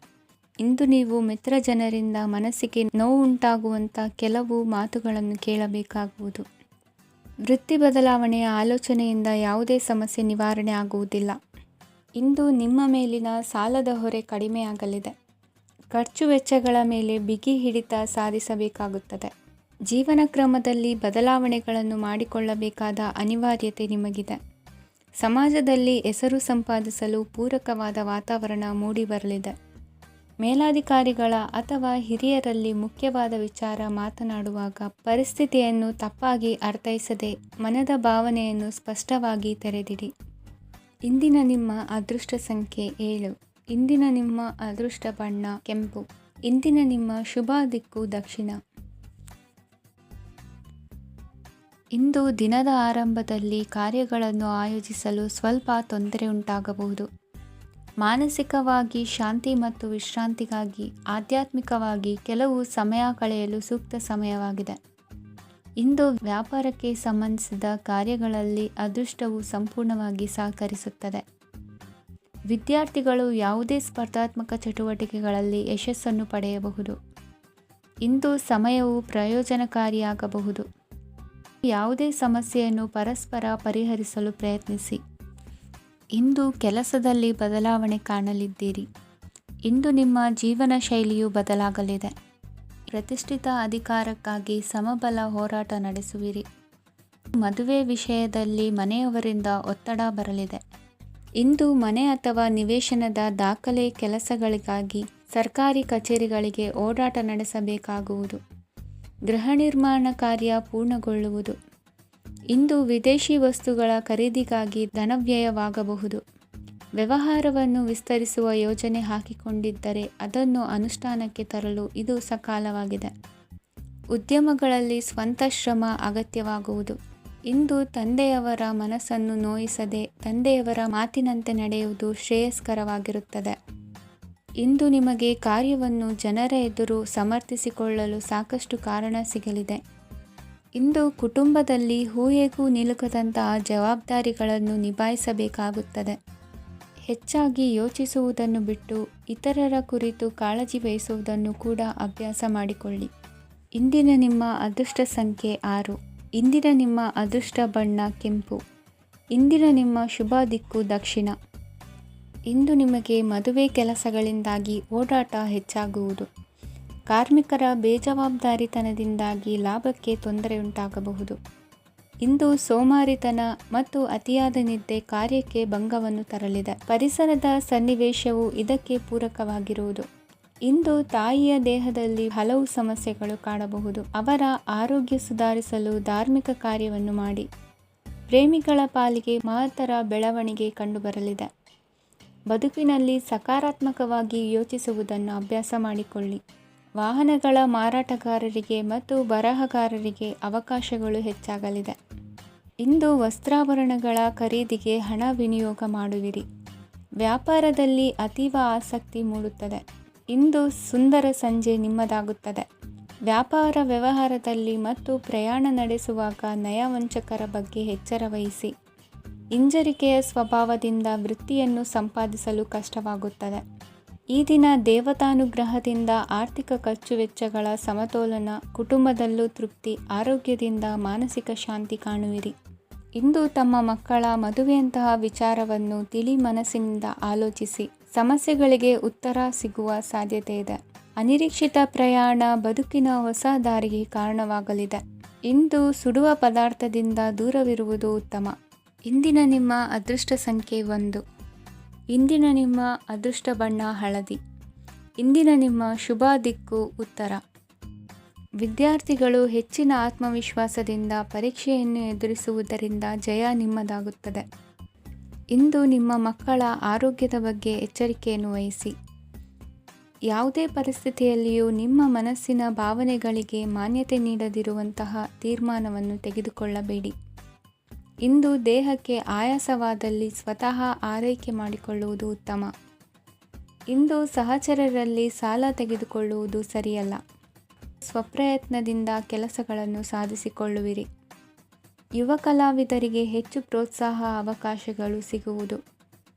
ಇಂದು ನೀವು ಮಿತ್ರ ಜನರಿಂದ ಮನಸ್ಸಿಗೆ ನೋವುಂಟಾಗುವಂಥ ಕೆಲವು ಮಾತುಗಳನ್ನು ಕೇಳಬೇಕಾಗುವುದು. ವೃತ್ತಿ ಬದಲಾವಣೆಯ ಆಲೋಚನೆಯಿಂದ ಯಾವುದೇ ಸಮಸ್ಯೆ ನಿವಾರಣೆ ಆಗುವುದಿಲ್ಲ. ಇಂದು ನಿಮ್ಮ ಮೇಲಿನ ಸಾಲದ ಹೊರೆ ಕಡಿಮೆಯಾಗಲಿದೆ. ಖರ್ಚು ವೆಚ್ಚಗಳ ಮೇಲೆ ಬಿಗಿ ಹಿಡಿತ ಸಾಧಿಸಬೇಕಾಗುತ್ತದೆ. ಜೀವನ ಕ್ರಮದಲ್ಲಿ ಬದಲಾವಣೆಗಳನ್ನು ಮಾಡಿಕೊಳ್ಳಬೇಕಾದ ಅನಿವಾರ್ಯತೆ ನಿಮಗಿದೆ. ಸಮಾಜದಲ್ಲಿ ಹೆಸರು ಸಂಪಾದಿಸಲು ಪೂರಕವಾದ ವಾತಾವರಣ ಮೂಡಿಬರಲಿದೆ. ಮೇಲಾಧಿಕಾರಿಗಳ ಅಥವಾ ಹಿರಿಯರಲ್ಲಿ ಮುಖ್ಯವಾದ ವಿಚಾರ ಮಾತನಾಡುವಾಗ ಪರಿಸ್ಥಿತಿಯನ್ನು ತಪ್ಪಾಗಿ ಅರ್ಥೈಸದೆ ಮನದ ಭಾವನೆಯನ್ನು ಸ್ಪಷ್ಟವಾಗಿ ತೆರೆದಿಡಿ. ಇಂದಿನ ನಿಮ್ಮ ಅದೃಷ್ಟ ಸಂಖ್ಯೆ 7. ಇಂದಿನ ನಿಮ್ಮ ಅದೃಷ್ಟ ಬಣ್ಣ ಕೆಂಪು. ಇಂದಿನ ನಿಮ್ಮ ಶುಭ ದಿಕ್ಕು ದಕ್ಷಿಣ. ಇಂದು ದಿನದ ಆರಂಭದಲ್ಲಿ ಕಾರ್ಯಗಳನ್ನು ಆಯೋಜಿಸಲು ಸ್ವಲ್ಪ ತೊಂದರೆ ಉಂಟಾಗಬಹುದು. ಮಾನಸಿಕವಾಗಿ ಶಾಂತಿ ಮತ್ತು ವಿಶ್ರಾಂತಿಗಾಗಿ ಆಧ್ಯಾತ್ಮಿಕವಾಗಿ ಕೆಲವು ಸಮಯ ಕಳೆಯಲು ಸೂಕ್ತ ಸಮಯವಾಗಿದೆ. ಇಂದು ವ್ಯಾಪಾರಕ್ಕೆ ಸಂಬಂಧಿಸಿದ ಕಾರ್ಯಗಳಲ್ಲಿ ಅದೃಷ್ಟವು ಸಂಪೂರ್ಣವಾಗಿ ಸಹಕರಿಸುತ್ತದೆ. ವಿದ್ಯಾರ್ಥಿಗಳು ಯಾವುದೇ ಸ್ಪರ್ಧಾತ್ಮಕ ಚಟುವಟಿಕೆಗಳಲ್ಲಿ ಯಶಸ್ಸನ್ನು ಪಡೆಯಬಹುದು. ಇಂದು ಸಮಯವು ಪ್ರಯೋಜನಕಾರಿಯಾಗಬಹುದು. ಯಾವುದೇ ಸಮಸ್ಯೆಯನ್ನು ಪರಸ್ಪರ ಪರಿಹರಿಸಲು ಪ್ರಯತ್ನಿಸಿ. ಇಂದು ಕೆಲಸದಲ್ಲಿ ಬದಲಾವಣೆ ಕಾಣಲಿದ್ದೀರಿ. ಇಂದು ನಿಮ್ಮ ಜೀವನ ಶೈಲಿಯು ಬದಲಾಗಲಿದೆ. ಪ್ರತಿಷ್ಠಿತ ಅಧಿಕಾರಕ್ಕಾಗಿ ಸಮಬಲ ಹೋರಾಟ ನಡೆಸುವಿರಿ. ಮದುವೆ ವಿಷಯದಲ್ಲಿ ಮನೆಯವರಿಂದ ಒತ್ತಡ ಬರಲಿದೆ. ಇಂದು ಮನೆ ಅಥವಾ ನಿವೇಶನದ ದಾಖಲೆ ಕೆಲಸಗಳಿಗಾಗಿ ಸರ್ಕಾರಿ ಕಚೇರಿಗಳಿಗೆ ಓಡಾಟ ನಡೆಸಬೇಕಾಗುವುದು. ಗೃಹ ನಿರ್ಮಾಣ ಕಾರ್ಯ ಪೂರ್ಣಗೊಳ್ಳುವುದು. ಇಂದು ವಿದೇಶಿ ವಸ್ತುಗಳ ಖರೀದಿಗಾಗಿ ಧನವ್ಯಯವಾಗಬಹುದು. ವ್ಯವಹಾರವನ್ನು ವಿಸ್ತರಿಸುವ ಯೋಜನೆ ಹಾಕಿಕೊಂಡಿದ್ದರೆ ಅದನ್ನು ಅನುಷ್ಠಾನಕ್ಕೆ ತರಲು ಇದು ಸಕಾಲವಾಗಿದೆ. ಉದ್ಯಮಗಳಲ್ಲಿ ಸ್ವಂತ ಶ್ರಮ ಅಗತ್ಯವಾಗುವುದು. ಇಂದು ತಂದೆಯವರ ಮನಸ್ಸನ್ನು ನೋಯಿಸದೆ ತಂದೆಯವರ ಮಾತಿನಂತೆ ನಡೆಯುವುದು ಶ್ರೇಯಸ್ಕರವಾಗಿರುತ್ತದೆ. ಇಂದು ನಿಮಗೆ ಕಾರ್ಯವನ್ನು ಜನರ ಎದುರು ಸಮರ್ಥಿಸಿಕೊಳ್ಳಲು ಸಾಕಷ್ಟು ಕಾರಣ ಸಿಗಲಿದೆ. ಇಂದು ಕುಟುಂಬದಲ್ಲಿ ಊಹೆಗೂ ನಿಲುಕದಂತಹ ಜವಾಬ್ದಾರಿಗಳನ್ನು ನಿಭಾಯಿಸಬೇಕಾಗುತ್ತದೆ. ಹೆಚ್ಚಾಗಿ ಯೋಚಿಸುವುದನ್ನು ಬಿಟ್ಟು ಇತರರ ಕುರಿತು ಕಾಳಜಿ ವಹಿಸುವುದನ್ನು ಕೂಡ ಅಭ್ಯಾಸ ಮಾಡಿಕೊಳ್ಳಿ. ಇಂದಿನ ನಿಮ್ಮ ಅದೃಷ್ಟ ಸಂಖ್ಯೆ 6. ಇಂದಿನ ನಿಮ್ಮ ಅದೃಷ್ಟ ಬಣ್ಣ ಕೆಂಪು. ಇಂದಿನ ನಿಮ್ಮ ಶುಭ ದಿಕ್ಕು ದಕ್ಷಿಣ. ಇಂದು ನಿಮಗೆ ಮದುವೆ ಕೆಲಸಗಳಿಂದಾಗಿ ಓಡಾಟ ಹೆಚ್ಚಾಗುವುದು. ಕಾರ್ಮಿಕರ ಬೇಜವಾಬ್ದಾರಿತನದಿಂದಾಗಿ ಲಾಭಕ್ಕೆ ತೊಂದರೆಯುಂಟಾಗಬಹುದು. ಇಂದು ಸೋಮಾರಿತನ ಮತ್ತು ಅತಿಯಾದ ನಿದ್ದೆ ಕಾರ್ಯಕ್ಕೆ ಭಂಗವನ್ನು ತರಲಿದೆ. ಪರಿಸರದ ಸನ್ನಿವೇಶವು ಇದಕ್ಕೆ ಪೂರಕವಾಗಿರುವುದು. ಇಂದು ತಾಯಿಯ ದೇಹದಲ್ಲಿ ಹಲವು ಸಮಸ್ಯೆಗಳು ಕಾಣಬಹುದು. ಅವರ ಆರೋಗ್ಯ ಸುಧಾರಿಸಲು ಧಾರ್ಮಿಕ ಕಾರ್ಯವನ್ನು ಮಾಡಿ. ಪ್ರೇಮಿಗಳ ಪಾಲಿಗೆ ಮಹತ್ತರ ಬೆಳವಣಿಗೆ ಕಂಡುಬರಲಿದೆ. ಬದುಕಿನಲ್ಲಿ ಸಕಾರಾತ್ಮಕವಾಗಿ ಯೋಚಿಸುವುದನ್ನು ಅಭ್ಯಾಸ ಮಾಡಿಕೊಳ್ಳಿ. ವಾಹನಗಳ ಮಾರಾಟಗಾರರಿಗೆ ಮತ್ತು ಬರಹಗಾರರಿಗೆ ಅವಕಾಶಗಳು ಹೆಚ್ಚಾಗಲಿದೆ. ಇಂದು ವಸ್ತ್ರಾಭರಣಗಳ ಖರೀದಿಗೆ ಹಣ ವಿನಿಯೋಗ ಮಾಡುವಿರಿ. ವ್ಯಾಪಾರದಲ್ಲಿ ಅತೀವ ಆಸಕ್ತಿ ಮೂಡುತ್ತದೆ. ಇಂದು ಸುಂದರ ಸಂಜೆ ನಿಮ್ಮದಾಗುತ್ತದೆ. ವ್ಯಾಪಾರ ವ್ಯವಹಾರದಲ್ಲಿ ಮತ್ತು ಪ್ರಯಾಣ ನಡೆಸುವಾಗ ನಯವಂಚಕರ ಬಗ್ಗೆ ಎಚ್ಚರ ವಹಿಸಿ. ಹಿಂಜರಿಕೆಯ ಸ್ವಭಾವದಿಂದ ವೃತ್ತಿಯನ್ನು ಸಂಪಾದಿಸಲು ಕಷ್ಟವಾಗುತ್ತದೆ. ಈ ದಿನ ದೇವತಾನುಗ್ರಹದಿಂದ ಆರ್ಥಿಕ ಖರ್ಚು ವೆಚ್ಚಗಳ ಸಮತೋಲನ, ಕುಟುಂಬದಲ್ಲೂ ತೃಪ್ತಿ, ಆರೋಗ್ಯದಿಂದ ಮಾನಸಿಕ ಶಾಂತಿ ಕಾಣುವಿರಿ. ಇಂದು ತಮ್ಮ ಮಕ್ಕಳ ಮದುವೆಯಂತಹ ವಿಚಾರವನ್ನು ತಿಳಿ ಮನಸ್ಸಿನಿಂದ ಆಲೋಚಿಸಿ ಸಮಸ್ಯೆಗಳಿಗೆ ಉತ್ತರ ಸಿಗುವ ಸಾಧ್ಯತೆ ಇದೆ. ಅನಿರೀಕ್ಷಿತ ಪ್ರಯಾಣ ಬದುಕಿನ ಹೊಸ ದಾರಿಗೆ ಕಾರಣವಾಗಲಿದೆ. ಇಂದು ಸುಡುವ ಪದಾರ್ಥದಿಂದ ದೂರವಿರುವುದು ಉತ್ತಮ. ಇಂದಿನ ನಿಮ್ಮ ಅದೃಷ್ಟ ಸಂಖ್ಯೆ 1. ಇಂದಿನ ನಿಮ್ಮ ಅದೃಷ್ಟ ಬಣ್ಣ ಹಳದಿ. ಇಂದಿನ ನಿಮ್ಮ ಶುಭ ದಿಕ್ಕು ಉತ್ತರ. ವಿದ್ಯಾರ್ಥಿಗಳು ಹೆಚ್ಚಿನ ಆತ್ಮವಿಶ್ವಾಸದಿಂದ ಪರೀಕ್ಷೆಯನ್ನು ಎದುರಿಸುವುದರಿಂದ ಜಯ ನಿಮ್ಮದಾಗುತ್ತದೆ. ಇಂದು ನಿಮ್ಮ ಮಕ್ಕಳ ಆರೋಗ್ಯದ ಬಗ್ಗೆ ಎಚ್ಚರಿಕೆಯನ್ನು ವಹಿಸಿ. ಯಾವುದೇ ಪರಿಸ್ಥಿತಿಯಲ್ಲಿಯೂ ನಿಮ್ಮ ಮನಸ್ಸಿನ ಭಾವನೆಗಳಿಗೆ ಮಾನ್ಯತೆ ನೀಡದಿರುವಂತಹ ತೀರ್ಮಾನವನ್ನು ತೆಗೆದುಕೊಳ್ಳಬೇಡಿ. ಇಂದು ದೇಹಕ್ಕೆ ಆಯಾಸವಾದಲ್ಲಿ ಸ್ವತಃ ಆರೈಕೆ ಮಾಡಿಕೊಳ್ಳುವುದು ಉತ್ತಮ. ಇಂದು ಸಹಚರರಲ್ಲಿ ಸಾಲ ತೆಗೆದುಕೊಳ್ಳುವುದು ಸರಿಯಲ್ಲ. ಸ್ವಪ್ರಯತ್ನದಿಂದ ಕೆಲಸಗಳನ್ನು ಸಾಧಿಸಿಕೊಳ್ಳುವಿರಿ. ಯುವ ಕಲಾವಿದರಿಗೆ ಹೆಚ್ಚು ಪ್ರೋತ್ಸಾಹ ಅವಕಾಶಗಳು ಸಿಗುವುದು.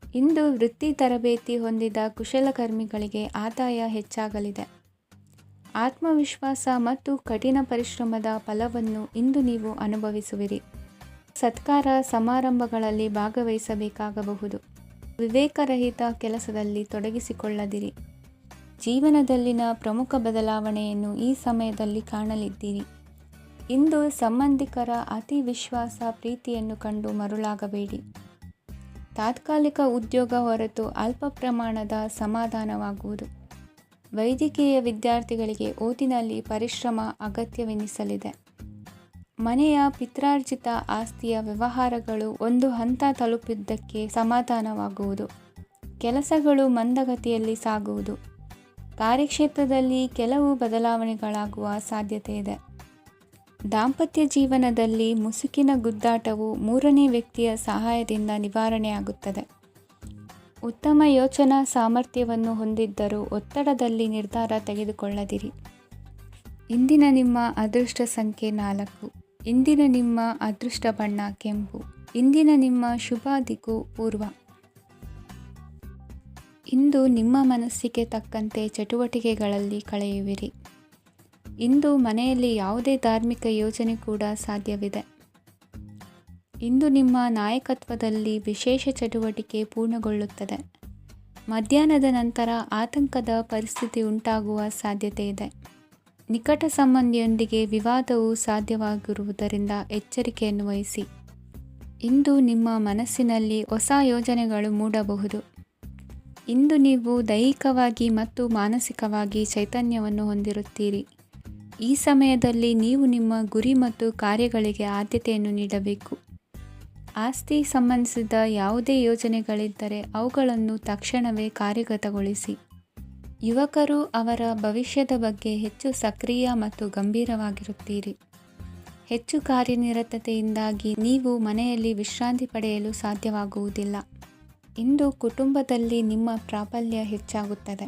ಇಂದು ವೃತ್ತಿ ತರಬೇತಿ ಹೊಂದಿದ ಕುಶಲಕರ್ಮಿಗಳಿಗೆ ಆದಾಯ ಹೆಚ್ಚಾಗಲಿದೆ. ಆತ್ಮವಿಶ್ವಾಸ ಮತ್ತು ಕಠಿಣ ಪರಿಶ್ರಮದ ಫಲವನ್ನು ಇಂದು ನೀವು ಅನುಭವಿಸುವಿರಿ. ಸತ್ಕಾರ ಸಮಾರಂಭಗಳಲ್ಲಿ ಭಾಗವಹಿಸಬೇಕಾಗಬಹುದು. ವಿವೇಕರಹಿತ ಕೆಲಸದಲ್ಲಿ ತೊಡಗಿಸಿಕೊಳ್ಳದಿರಿ. ಜೀವನದಲ್ಲಿನ ಪ್ರಮುಖ ಬದಲಾವಣೆಯನ್ನು ಈ ಸಮಯದಲ್ಲಿ ಕಾಣಲಿದ್ದೀರಿ. ಇಂದು ಸಂಬಂಧಿಕರ ಅತಿ ವಿಶ್ವಾಸ ಪ್ರೀತಿಯನ್ನು ಕಂಡು ಮರುಳಾಗಬೇಡಿ. ತಾತ್ಕಾಲಿಕ ಉದ್ಯೋಗ ಹೊರತು ಅಲ್ಪ ಪ್ರಮಾಣದ ಸಮಾಧಾನವಾಗುವುದು. ವೈದ್ಯಕೀಯ ವಿದ್ಯಾರ್ಥಿಗಳಿಗೆ ಓದಿನಲ್ಲಿ ಪರಿಶ್ರಮ ಅಗತ್ಯವೆನಿಸಲಿದೆ. ಮನೆಯ ಪಿತ್ರಾರ್ಜಿತ ಆಸ್ತಿಯ ವ್ಯವಹಾರಗಳು ಒಂದು ಹಂತ ತಲುಪಿದ್ದಕ್ಕೆ ಸಮಾಧಾನವಾಗುವುದು. ಕೆಲಸಗಳು ಮಂದಗತಿಯಲ್ಲಿ ಸಾಗುವುದು. ಕಾರ್ಯಕ್ಷೇತ್ರದಲ್ಲಿ ಕೆಲವು ಬದಲಾವಣೆಗಳಾಗುವ ಸಾಧ್ಯತೆ ಇದೆ. ದಾಂಪತ್ಯ ಜೀವನದಲ್ಲಿ ಮುಸುಕಿನ ಗುದ್ದಾಟವು 3ನೇ ವ್ಯಕ್ತಿಯ ಸಹಾಯದಿಂದ ನಿವಾರಣೆಯಾಗುತ್ತದೆ. ಉತ್ತಮ ಯೋಚನಾ ಸಾಮರ್ಥ್ಯವನ್ನು ಹೊಂದಿದ್ದರೂ ಒತ್ತಡದಲ್ಲಿ ನಿರ್ಧಾರ ತೆಗೆದುಕೊಳ್ಳದಿರಿ. ಇಂದಿನ ನಿಮ್ಮ ಅದೃಷ್ಟ ಸಂಖ್ಯೆ 4. ಇಂದಿನ ನಿಮ್ಮ ಅದೃಷ್ಟ ಬಣ್ಣ ಕೆಂಪು. ಇಂದಿನ ನಿಮ್ಮ ಶುಭ ದಿಕ್ಕು ಪೂರ್ವ. ಇಂದು ನಿಮ್ಮ ಮನಸ್ಸಿಗೆ ತಕ್ಕಂತೆ ಚಟುವಟಿಕೆಗಳಲ್ಲಿ ಕಳೆಯುವಿರಿ. ಇಂದು ಮನೆಯಲ್ಲಿ ಯಾವುದೇ ಧಾರ್ಮಿಕ ಯೋಜನೆ ಕೂಡ ಸಾಧ್ಯವಿದೆ. ಇಂದು ನಿಮ್ಮ ನಾಯಕತ್ವದಲ್ಲಿ ವಿಶೇಷ ಚಟುವಟಿಕೆ ಪೂರ್ಣಗೊಳ್ಳುತ್ತದೆ. ಮಧ್ಯಾಹ್ನದ ನಂತರ ಆತಂಕದ ಪರಿಸ್ಥಿತಿ ಉಂಟಾಗುವ ಸಾಧ್ಯತೆ ಇದೆ. ನಿಕಟ ಸಂಬಂಧಿಯೊಂದಿಗೆ ವಿವಾದವು ಸಾಧ್ಯವಾಗಿರುವುದರಿಂದ ಎಚ್ಚರಿಕೆಯನ್ನು ವಹಿಸಿ. ಇಂದು ನಿಮ್ಮ ಮನಸ್ಸಿನಲ್ಲಿ ಹೊಸ ಯೋಜನೆಗಳು ಮೂಡಬಹುದು. ಇಂದು ನೀವು ದೈಹಿಕವಾಗಿ ಮತ್ತು ಮಾನಸಿಕವಾಗಿ ಚೈತನ್ಯವನ್ನು ಹೊಂದಿರುತ್ತೀರಿ. ಈ ಸಮಯದಲ್ಲಿ ನೀವು ನಿಮ್ಮ ಗುರಿ ಮತ್ತು ಕಾರ್ಯಗಳಿಗೆ ಆದ್ಯತೆಯನ್ನು ನೀಡಬೇಕು. ಆಸ್ತಿ ಸಂಬಂಧಿಸಿದ ಯಾವುದೇ ಯೋಜನೆಗಳಿದ್ದರೆ ಅವುಗಳನ್ನು ತಕ್ಷಣವೇ ಕಾರ್ಯಗತಗೊಳಿಸಿ. ಯುವಕರು ಅವರ ಭವಿಷ್ಯದ ಬಗ್ಗೆ ಹೆಚ್ಚು ಸಕ್ರಿಯ ಮತ್ತು ಗಂಭೀರವಾಗಿರುತ್ತೀರಿ. ಹೆಚ್ಚು ಕಾರ್ಯನಿರತತೆಯಿಂದಾಗಿ ನೀವು ಮನೆಯಲ್ಲಿ ವಿಶ್ರಾಂತಿ ಪಡೆಯಲು ಸಾಧ್ಯವಾಗುವುದಿಲ್ಲ. ಇಂದು ಕುಟುಂಬದಲ್ಲಿ ನಿಮ್ಮ ಪ್ರಾಬಲ್ಯ ಹೆಚ್ಚಾಗುತ್ತದೆ.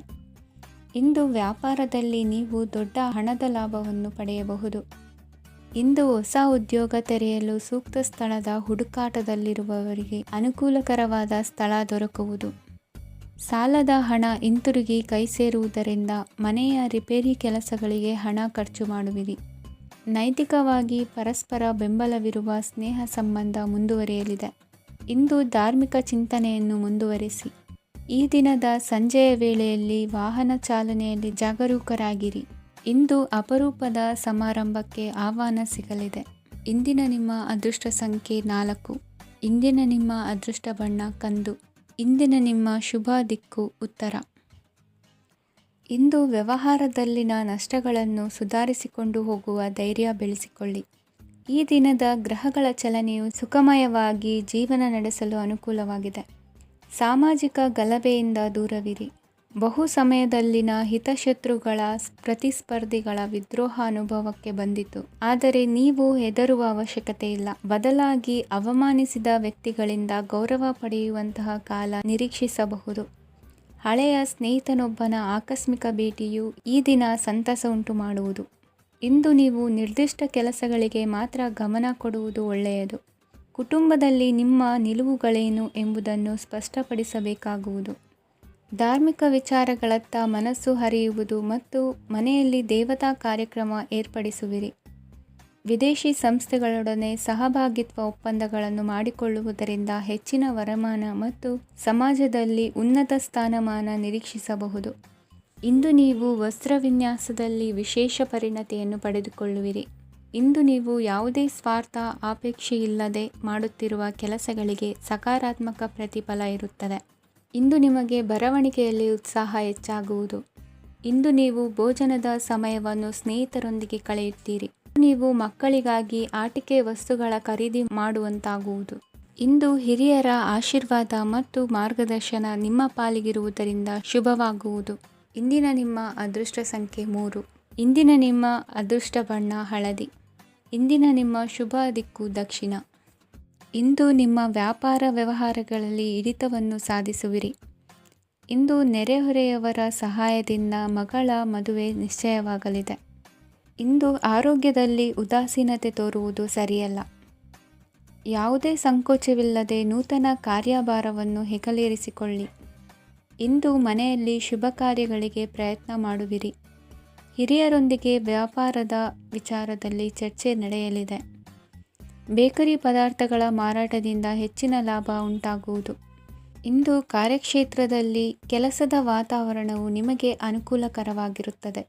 ಇಂದು ವ್ಯಾಪಾರದಲ್ಲಿ ನೀವು ದೊಡ್ಡ ಹಣದ ಲಾಭವನ್ನು ಪಡೆಯಬಹುದು. ಇಂದು ಹೊಸ ಉದ್ಯೋಗ ತೆರೆಯಲು ಸೂಕ್ತ ಸ್ಥಳದ ಹುಡುಕಾಟದಲ್ಲಿರುವವರಿಗೆ ಅನುಕೂಲಕರವಾದ ಸ್ಥಳ ದೊರಕುವುದು. ಸಾಲದ ಹಣ ಹಿಂತಿರುಗಿ ಕೈ ಸೇರುವುದರಿಂದ ಮನೆಯ ರಿಪೇರಿ ಕೆಲಸಗಳಿಗೆ ಹಣ ಖರ್ಚು ಮಾಡುವಿರಿ. ನೈತಿಕವಾಗಿ ಪರಸ್ಪರ ಬೆಂಬಲವಿರುವ ಸ್ನೇಹ ಸಂಬಂಧ ಮುಂದುವರಿಯಲಿದೆ. ಇಂದು ಧಾರ್ಮಿಕ ಚಿಂತನೆಯನ್ನು ಮುಂದುವರಿಸಿ. ಈ ದಿನದ ಸಂಜೆಯ ವೇಳೆಯಲ್ಲಿ ವಾಹನ ಚಾಲನೆಯಲ್ಲಿ ಜಾಗರೂಕರಾಗಿರಿ. ಇಂದು ಅಪರೂಪದ ಸಮಾರಂಭಕ್ಕೆ ಆಹ್ವಾನ ಸಿಗಲಿದೆ. ಇಂದಿನ ನಿಮ್ಮ ಅದೃಷ್ಟ ಸಂಖ್ಯೆ 4. ಇಂದಿನ ನಿಮ್ಮ ಅದೃಷ್ಟ ಬಣ್ಣ ಕಂದು. ಇಂದಿನ ನಿಮ್ಮ ಶುಭ ದಿಕ್ಕು ಉತ್ತರ. ಇಂದು ವ್ಯವಹಾರದಲ್ಲಿನ ನಷ್ಟಗಳನ್ನು ಸುಧಾರಿಸಿಕೊಂಡು ಹೋಗುವ ಧೈರ್ಯ ಬೆಳೆಸಿಕೊಳ್ಳಿ. ಈ ದಿನದ ಗ್ರಹಗಳ ಚಲನೆಯು ಸುಖಮಯವಾಗಿ ಜೀವನ ನಡೆಸಲು ಅನುಕೂಲವಾಗಿದೆ. ಸಾಮಾಜಿಕ ಗಲಭೆಯಿಂದ ದೂರವಿರಿ. ಬಹು ಸಮಯದಲ್ಲಿನ ಹಿತಶತ್ರುಗಳ ಪ್ರತಿಸ್ಪರ್ಧಿಗಳ ವಿದ್ರೋಹ ಅನುಭವಕ್ಕೆ ಬಂದಿತು. ಆದರೆ ನೀವು ಹೆದರುವ ಅವಶ್ಯಕತೆ ಇಲ್ಲ. ಬದಲಾಗಿ ಅವಮಾನಿಸಿದ ವ್ಯಕ್ತಿಗಳಿಂದ ಗೌರವ ಪಡೆಯುವಂತಹ ಕಾಲ ನಿರೀಕ್ಷಿಸಬಹುದು. ಹಳೆಯ ಸ್ನೇಹಿತನೊಬ್ಬನ ಆಕಸ್ಮಿಕ ಭೇಟಿಯು ಈ ದಿನ ಸಂತಸ ಉಂಟು ಮಾಡುವುದು. ಇಂದು ನೀವು ನಿರ್ದಿಷ್ಟ ಕೆಲಸಗಳಿಗೆ ಮಾತ್ರ ಗಮನ ಕೊಡುವುದು ಒಳ್ಳೆಯದು. ಕುಟುಂಬದಲ್ಲಿ ನಿಮ್ಮ ನಿಲುವುಗಳೇನು ಎಂಬುದನ್ನು ಸ್ಪಷ್ಟಪಡಿಸಬೇಕಾಗುವುದು. ಧಾರ್ಮಿಕ ವಿಚಾರಗಳತ್ತ ಮನಸ್ಸು ಹರಿಯುವುದು ಮತ್ತು ಮನೆಯಲ್ಲಿ ದೇವತಾ ಕಾರ್ಯಕ್ರಮ ಏರ್ಪಡಿಸುವಿರಿ. ವಿದೇಶಿ ಸಂಸ್ಥೆಗಳೊಡನೆ ಸಹಭಾಗಿತ್ವ ಒಪ್ಪಂದಗಳನ್ನು ಮಾಡಿಕೊಳ್ಳುವುದರಿಂದ ಹೆಚ್ಚಿನ ವರಮಾನ ಮತ್ತು ಸಮಾಜದಲ್ಲಿ ಉನ್ನತ ಸ್ಥಾನಮಾನ ನಿರೀಕ್ಷಿಸಬಹುದು. ಇಂದು ನೀವು ವಸ್ತ್ರವಿನ್ಯಾಸದಲ್ಲಿ ವಿಶೇಷ ಪರಿಣತಿಯನ್ನು ಪಡೆದುಕೊಳ್ಳುವಿರಿ. ಇಂದು ನೀವು ಯಾವುದೇ ಸ್ವಾರ್ಥ ಅಪೇಕ್ಷೆಯಿಲ್ಲದೆ ಮಾಡುತ್ತಿರುವ ಕೆಲಸಗಳಿಗೆ ಸಕಾರಾತ್ಮಕ ಪ್ರತಿಫಲ ಇರುತ್ತದೆ. ಇಂದು ನಿಮಗೆ ಬರವಣಿಗೆಯಲ್ಲಿ ಉತ್ಸಾಹ ಹೆಚ್ಚಾಗುವುದು. ಇಂದು ನೀವು ಭೋಜನದ ಸಮಯವನ್ನು ಸ್ನೇಹಿತರೊಂದಿಗೆ ಕಳೆಯುತ್ತೀರಿ. ನೀವು ಮಕ್ಕಳಿಗಾಗಿ ಆಟಿಕೆ ವಸ್ತುಗಳ ಖರೀದಿ ಮಾಡುವಂತಾಗುವುದು. ಇಂದು ಹಿರಿಯರ ಆಶೀರ್ವಾದ ಮತ್ತು ಮಾರ್ಗದರ್ಶನ ನಿಮ್ಮ ಪಾಲಿಗಿರುವುದರಿಂದ ಶುಭವಾಗುವುದು. ಇಂದಿನ ನಿಮ್ಮ ಅದೃಷ್ಟ ಸಂಖ್ಯೆ 3. ಇಂದಿನ ನಿಮ್ಮ ಅದೃಷ್ಟ ಬಣ್ಣ ಹಳದಿ. ಇಂದಿನ ನಿಮ್ಮ ಶುಭ ದಿಕ್ಕು ದಕ್ಷಿಣ. ಇಂದು ನಿಮ್ಮ ವ್ಯಾಪಾರ ವ್ಯವಹಾರಗಳಲ್ಲಿ ಹಿಡಿತವನ್ನು ಸಾಧಿಸುವಿರಿ. ಇಂದು ನೆರೆಹೊರೆಯವರ ಸಹಾಯದಿಂದ ಮಗಳ ಮದುವೆ ನಿಶ್ಚಯವಾಗಲಿದೆ. ಇಂದು ಆರೋಗ್ಯದಲ್ಲಿ ಉದಾಸೀನತೆ ತೋರುವುದು ಸರಿಯಲ್ಲ. ಯಾವುದೇ ಸಂಕೋಚವಿಲ್ಲದೆ ನೂತನ ಕಾರ್ಯಭಾರವನ್ನು ಹೆಗಲೇರಿಸಿಕೊಳ್ಳಿ. ಇಂದು ಮನೆಯಲ್ಲಿ ಶುಭ ಕಾರ್ಯಗಳಿಗೆ ಪ್ರಯತ್ನ ಮಾಡುವಿರಿ. ಹಿರಿಯರೊಂದಿಗೆ ವ್ಯಾಪಾರದ ವಿಚಾರದಲ್ಲಿ ಚರ್ಚೆ ನಡೆಯಲಿದೆ. ಬೇಕರಿ ಪದಾರ್ಥಗಳ ಮಾರಾಟದಿಂದ ಹೆಚ್ಚಿನ ಲಾಭ ಉಂಟಾಗುವುದು. ಇಂದು ಕಾರ್ಯಕ್ಷೇತ್ರದಲ್ಲಿ ಕೆಲಸದ ವಾತಾವರಣವು ನಿಮಗೆ ಅನುಕೂಲಕರವಾಗಿರುತ್ತದೆ.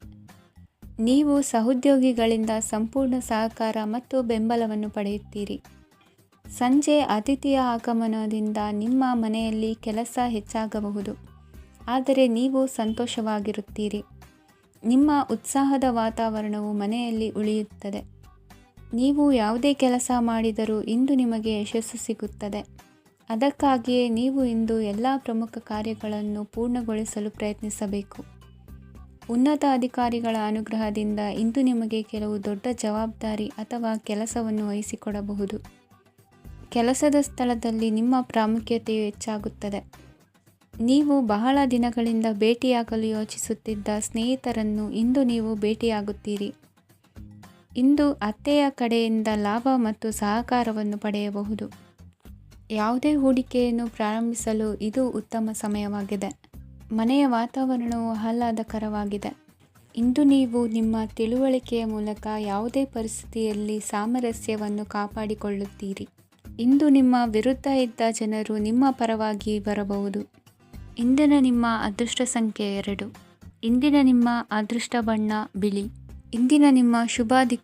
ನೀವು ಸಹೋದ್ಯೋಗಿಗಳಿಂದ ಸಂಪೂರ್ಣ ಸಹಕಾರ ಮತ್ತು ಬೆಂಬಲವನ್ನು ಪಡೆಯುತ್ತೀರಿ. ಸಂಜೆ ಅತಿಥಿಯ ಆಗಮನದಿಂದ ನಿಮ್ಮ ಮನೆಯಲ್ಲಿ ಕೆಲಸ ಹೆಚ್ಚಾಗಬಹುದು, ಆದರೆ ನೀವು ಸಂತೋಷವಾಗಿರುತ್ತೀರಿ. ನಿಮ್ಮ ಉತ್ಸಾಹದ ವಾತಾವರಣವು ಮನೆಯಲ್ಲಿ ಉಳಿಯುತ್ತದೆ. ನೀವು ಯಾವುದೇ ಕೆಲಸ ಮಾಡಿದರೂ ಇಂದು ನಿಮಗೆ ಯಶಸ್ಸು ಸಿಗುತ್ತದೆ. ಅದಕ್ಕಾಗಿಯೇ ನೀವು ಇಂದು ಎಲ್ಲ ಪ್ರಮುಖ ಕಾರ್ಯಗಳನ್ನು ಪೂರ್ಣಗೊಳಿಸಲು ಪ್ರಯತ್ನಿಸಬೇಕು. ಉನ್ನತ ಅಧಿಕಾರಿಗಳ ಅನುಗ್ರಹದಿಂದ ಇಂದು ನಿಮಗೆ ಕೆಲವು ದೊಡ್ಡ ಜವಾಬ್ದಾರಿ ಅಥವಾ ಕೆಲಸವನ್ನು ವಹಿಸಿಕೊಡಬಹುದು. ಕೆಲಸದ ಸ್ಥಳದಲ್ಲಿ ನಿಮ್ಮ ಪ್ರಾಮುಖ್ಯತೆಯು ಹೆಚ್ಚಾಗುತ್ತದೆ. ನೀವು ಬಹಳ ದಿನಗಳಿಂದ ಭೇಟಿಯಾಗಲು ಯೋಚಿಸುತ್ತಿದ್ದ ಸ್ನೇಹಿತರನ್ನು ಇಂದು ನೀವು ಭೇಟಿಯಾಗುತ್ತೀರಿ. ಇಂದು ಅತ್ತೆಯ ಕಡೆಯಿಂದ ಲಾಭ ಮತ್ತು ಸಹಕಾರವನ್ನು ಪಡೆಯಬಹುದು. ಯಾವುದೇ ಹೂಡಿಕೆಯನ್ನು ಪ್ರಾರಂಭಿಸಲು ಇದು ಉತ್ತಮ ಸಮಯವಾಗಿದೆ. ಮನೆಯ ವಾತಾವರಣವು ಆಹ್ಲಾದಕರವಾಗಿದೆ. ಇಂದು ನೀವು ನಿಮ್ಮ ತಿಳುವಳಿಕೆಯ ಮೂಲಕ ಯಾವುದೇ ಪರಿಸ್ಥಿತಿಯಲ್ಲಿ ಸಾಮರಸ್ಯವನ್ನು ಕಾಪಾಡಿಕೊಳ್ಳುತ್ತೀರಿ. ಇಂದು ನಿಮ್ಮ ವಿರುದ್ಧ ಇದ್ದ ಜನರು ನಿಮ್ಮ ಪರವಾಗಿ ಬರಬಹುದು. ಇಂದಿನ ನಿಮ್ಮ ಅದೃಷ್ಟ ಸಂಖ್ಯೆ 2. ಇಂದಿನ ನಿಮ್ಮ ಅದೃಷ್ಟ ಬಣ್ಣ ಬಿಳಿ. ಇಂದಿನ ನಿಮ್ಮ ಶುಭ ದಿಕ್ಕು